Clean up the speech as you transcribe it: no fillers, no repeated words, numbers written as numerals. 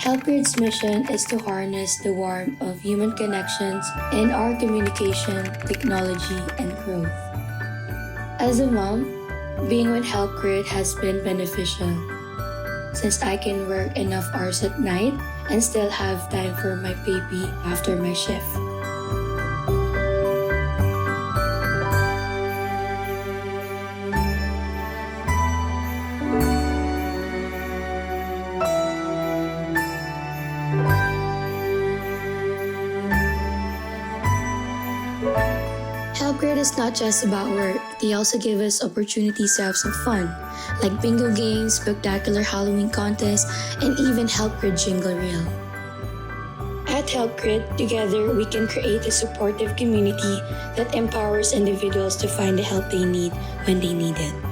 HelpGrid's mission is to harness the warmth of human connections in our communication, technology, and growth. As a mom, being with HelpGrid has been beneficial since I can work enough hours at night and still have time for my baby after my shift. HelpGrid is not just about work, they also give us opportunities to have some fun, like bingo games, spectacular Halloween contests, and even HelpGrid jingle reel. At HelpGrid, together we can create a supportive community that empowers individuals to find the help they need when they need it.